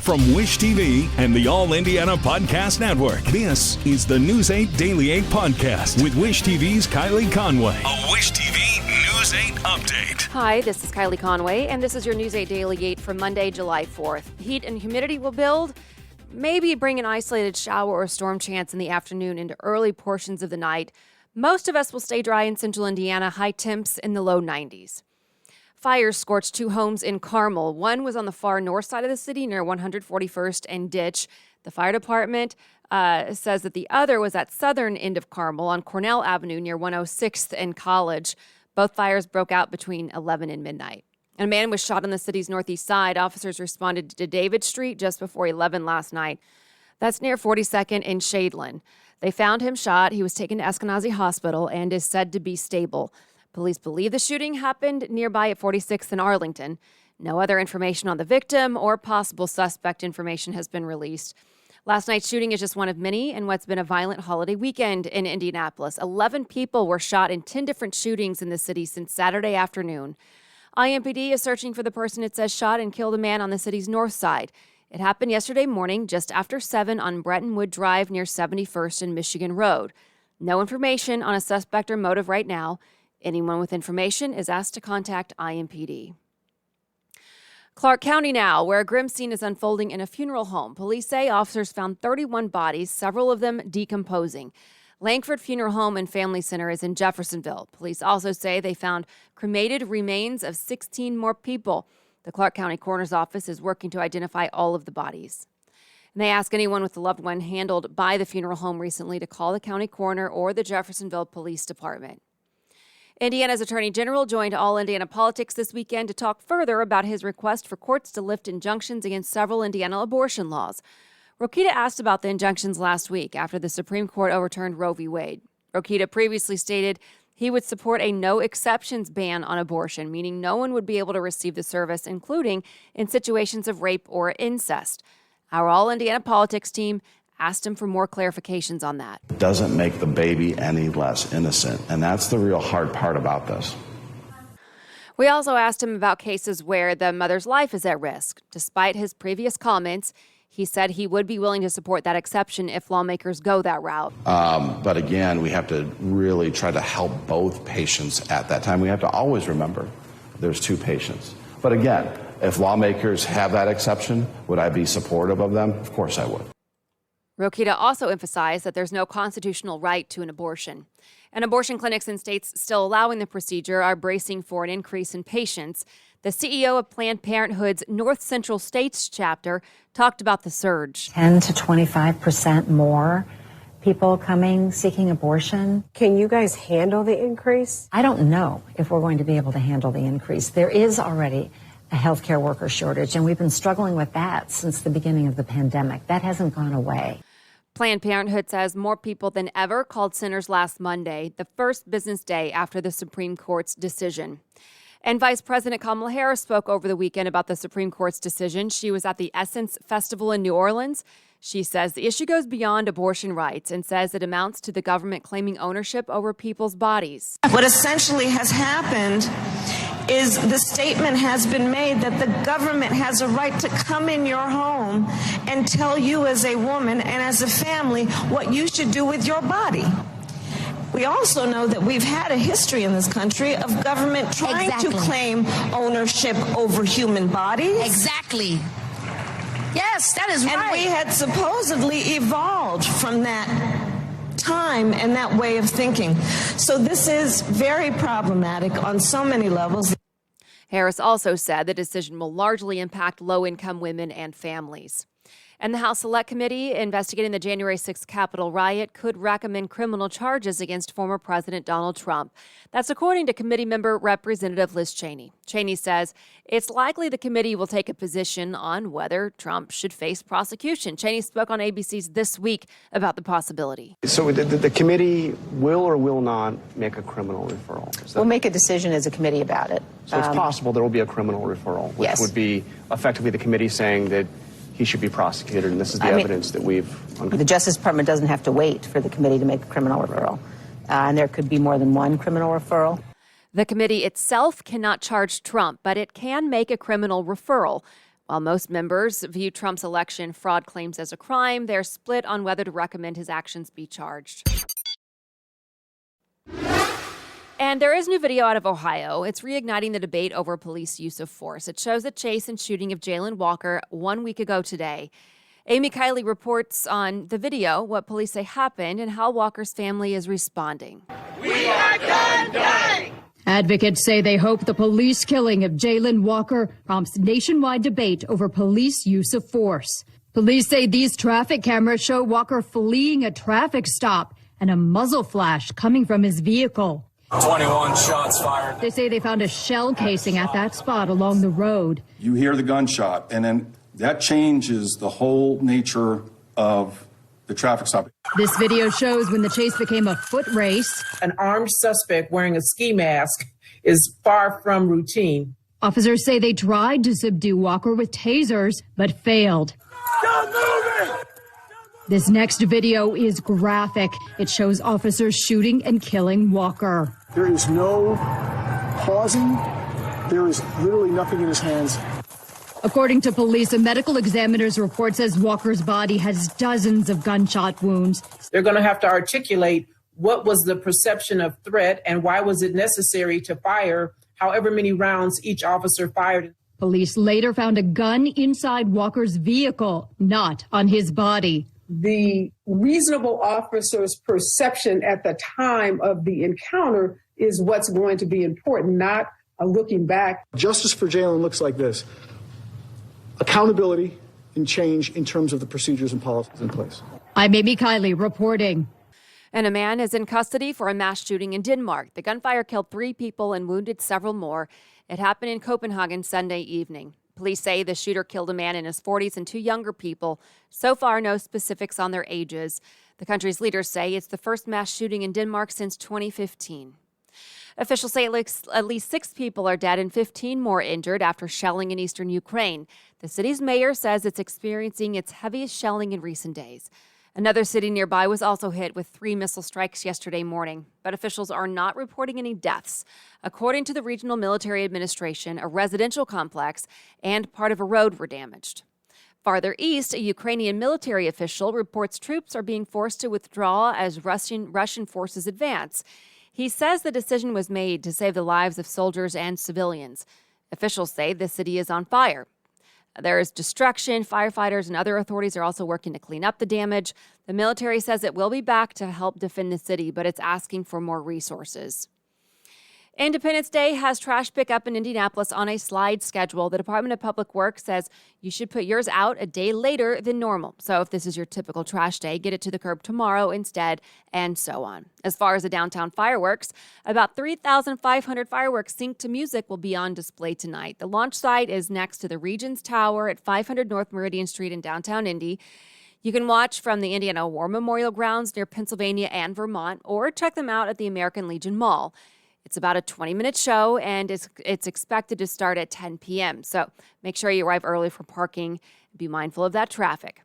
From Wish TV and the All Indiana Podcast Network, this is the News 8 Daily 8 Podcast with Wish TV's Kylie Conway. A Wish TV News 8 update. Hi, this is Kylie Conway, and this is your News 8 Daily 8 for Monday, July 4th. Heat and humidity will build. Maybe bring an isolated shower or storm chance in the afternoon into early portions of the night. Most of us will stay dry in central Indiana, high temps in the low 90s. Fires scorched two homes in Carmel. One was on the far north side of the city near 141st and Ditch. The fire department says that the other was at southern end of Carmel on Cornell Avenue near 106th and College. Both fires broke out between 11 and midnight. A man was shot on the city's northeast side. Officers responded to David Street just before 11 last night. That's near 42nd and Shadeland. They found him shot. He was taken to Eskenazi Hospital and is said to be stable. Police believe the shooting happened nearby at 46th and Arlington. No other information on the victim or possible suspect information has been released. Last night's shooting is just one of many in what's been a violent holiday weekend in Indianapolis. 11 people were shot in 10 different shootings in the city since Saturday afternoon. IMPD is searching for the person it says shot and killed a man on the city's north side. It happened yesterday morning just after 7 on Brettonwood Drive near 71st and Michigan Road. No information on a suspect or motive right now. Anyone with information is asked to contact IMPD. Clark County now, where a grim scene is unfolding in a funeral home. Police say officers found 31 bodies, several of them decomposing. Langford Funeral Home and Family Center is in Jeffersonville. Police also say they found cremated remains of 16 more people. The Clark County Coroner's Office is working to identify all of the bodies. And they ask anyone with a loved one handled by the funeral home recently to call the county coroner or the Jeffersonville Police Department. Indiana's Attorney General joined All Indiana Politics this weekend to talk further about his request for courts to lift injunctions against several Indiana abortion laws. Rokita asked about the injunctions last week after the Supreme Court overturned Roe v. Wade. Rokita previously stated he would support a no-exceptions ban on abortion, meaning no one would be able to receive the service, including in situations of rape or incest. Our All Indiana Politics team asked him for more clarifications on that. It doesn't make the baby any less innocent, and that's the real hard part about this. We also asked him about cases where the mother's life is at risk. Despite his previous comments, he said he would be willing to support that exception if lawmakers go that route. But again, we have to really try to help both patients at that time. We have to always remember there's two patients. But again, if lawmakers have that exception, would I be supportive of them? Of course I would. Rokita also emphasized that there's no constitutional right to an abortion. And abortion clinics in states still allowing the procedure are bracing for an increase in patients. The CEO of Planned Parenthood's North Central States chapter talked about the surge. 10 to 25% more people coming seeking abortion. Can you guys handle the increase? I don't know if we're going to be able to handle the increase. There is already a healthcare worker shortage, and we've been struggling with that since the beginning of the pandemic. That hasn't gone away. Planned Parenthood says more people than ever called centers last Monday, the first business day after the Supreme Court's decision. And Vice President Kamala Harris spoke over the weekend about the Supreme Court's decision. She was at the Essence Festival in New Orleans. She says the issue goes beyond abortion rights and says it amounts to the government claiming ownership over people's bodies. What essentially has happened is the statement has been made that the government has a right to come in your home and tell you as a woman and as a family what you should do with your body. We also know that we've had a history in this country of government trying to claim ownership over human bodies. Exactly. Yes, that is right. And we had supposedly evolved from that time and that way of thinking. So this is very problematic on so many levels. Harris also said the decision will largely impact low-income women and families. And the House Select Committee investigating the January 6th Capitol riot could recommend criminal charges against former President Donald Trump. That's according to committee member Representative Liz Cheney. Cheney says it's likely the committee will take a position on whether Trump should face prosecution. Cheney spoke on ABC's This Week about the possibility. So the committee will or will not make a criminal referral? We'll make a decision as a committee about it. So it's possible there will be a criminal referral, which would be effectively the committee saying that he should be prosecuted, and this is the evidence that we've uncovered. The Justice Department doesn't have to wait for the committee to make a criminal referral, and there could be more than one criminal referral. The committee itself cannot charge Trump, but it can make a criminal referral. While most members view Trump's election fraud claims as a crime, they're split on whether to recommend his actions be charged. And there is new video out of Ohio. It's reigniting the debate over police use of force. It shows the chase and shooting of Jayland Walker 1 week ago today. Amy Kiley reports on the video, what police say happened, and how Walker's family is responding. We are done. Advocates say they hope the police killing of Jayland Walker prompts nationwide debate over police use of force. Police say these traffic cameras show Walker fleeing a traffic stop and a muzzle flash coming from his vehicle. 21 shots fired. They say they found a shell casing at that spot along the road. You hear the gunshot, and then that changes the whole nature of the traffic stop. This video shows when the chase became a foot race. An armed suspect wearing a ski mask is far from routine. Officers say they tried to subdue Walker with tasers, but failed. Stop moving! This next video is graphic. It shows officers shooting and killing Walker. There is no pausing. There is literally nothing in his hands. According to police, a medical examiner's report says Walker's body has dozens of gunshot wounds. They're going to have to articulate what was the perception of threat and why was it necessary to fire however many rounds each officer fired. Police later found a gun inside Walker's vehicle, not on his body. The reasonable officer's perception at the time of the encounter is what's going to be important, not looking back. Justice for Jayland looks like this: accountability and change in terms of the procedures and policies in place. I'm Amy Kiley reporting. And a man is in custody for a mass shooting in Denmark. The gunfire killed 3 people and wounded several more. It happened in Copenhagen Sunday evening. Police say the shooter killed a man in his 40s and 2 younger people. So far, no specifics on their ages. The country's leaders say it's the first mass shooting in Denmark since 2015. Officials say at least 6 people are dead and 15 more injured after shelling in eastern Ukraine. The city's mayor says it's experiencing its heaviest shelling in recent days. Another city nearby was also hit with 3 missile strikes yesterday morning, but officials are not reporting any deaths. According to the Regional Military Administration, a residential complex and part of a road were damaged. Farther east, a Ukrainian military official reports troops are being forced to withdraw as Russian forces advance. He says the decision was made to save the lives of soldiers and civilians. Officials say the city is on fire. There is destruction. Firefighters and other authorities are also working to clean up the damage. The military says it will be back to help defend the city, but it's asking for more resources. Independence Day has trash pickup in Indianapolis on a slide schedule. The Department of Public Works says you should put yours out a day later than normal. So if this is your typical trash day, get it to the curb tomorrow instead, and so on. As far as the downtown fireworks, about 3,500 fireworks synced to music will be on display tonight. The launch site is next to the Regents Tower at 500 North Meridian Street in downtown Indy. You can watch from the Indiana War Memorial Grounds near Pennsylvania and Vermont, or check them out at the American Legion Mall. It's about a 20-minute show, and it's expected to start at 10 p.m. So make sure you arrive early for parking. Be mindful of that traffic.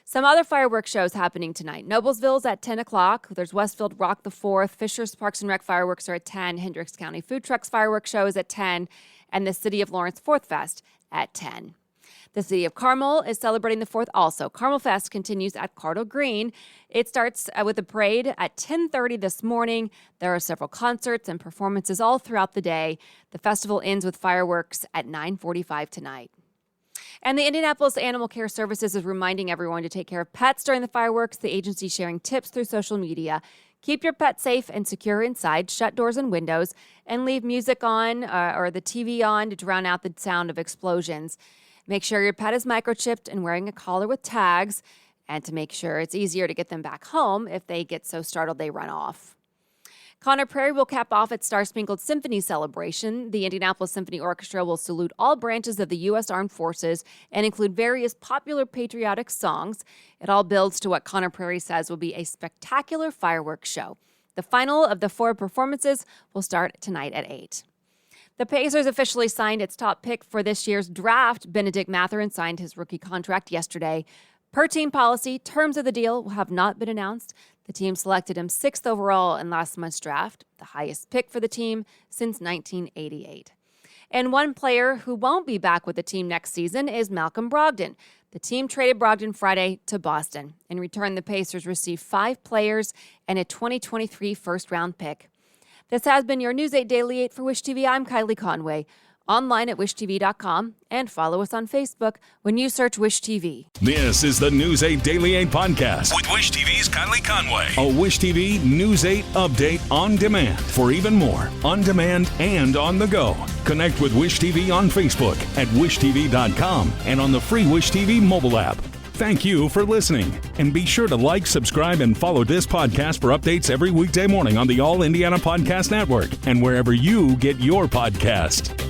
Some other fireworks shows happening tonight. Noblesville's at 10 o'clock. There's Westfield Rock the 4th. Fisher's Parks and Rec fireworks are at 10. Hendricks County Food Trucks fireworks show is at 10. And the City of Lawrence 4th Fest at 10. The City of Carmel is celebrating the 4th also. Carmel Fest continues at Cardinal Green. It starts with a parade at 10:30 this morning. There are several concerts and performances all throughout the day. The festival ends with fireworks at 9:45 tonight. And the Indianapolis Animal Care Services is reminding everyone to take care of pets during the fireworks. The agency sharing tips through social media. Keep your pet safe and secure inside, shut doors and windows, and leave music on or the TV on to drown out the sound of explosions. Make sure your pet is microchipped and wearing a collar with tags, and to make sure it's easier to get them back home if they get so startled they run off. Conner Prairie will cap off its Star Spangled Symphony celebration. The Indianapolis Symphony Orchestra will salute all branches of the U.S. Armed Forces and include various popular patriotic songs. It all builds to what Conner Prairie says will be a spectacular fireworks show. The final of the 4 performances will start tonight at 8. The Pacers officially signed its top pick for this year's draft. Benedict Mathurin signed his rookie contract yesterday. Per team policy, terms of the deal have not been announced. The team selected him 6th overall in last month's draft, the highest pick for the team since 1988. And one player who won't be back with the team next season is Malcolm Brogdon. The team traded Brogdon Friday to Boston. In return, the Pacers received 5 players and a 2023 first-round pick. This has been your News 8 Daily 8 for Wish TV. I'm Kylie Conway. Online at wishtv.com and follow us on Facebook when you search Wish TV. This is the News 8 Daily 8 podcast with Wish TV's Kylie Conway. A Wish TV News 8 update on demand for even more on demand and on the go. Connect with Wish TV on Facebook at wishtv.com and on the free Wish TV mobile app. Thank you for listening, and be sure to like, subscribe, and follow this podcast for updates every weekday morning on the All Indiana Podcast Network and wherever you get your podcast.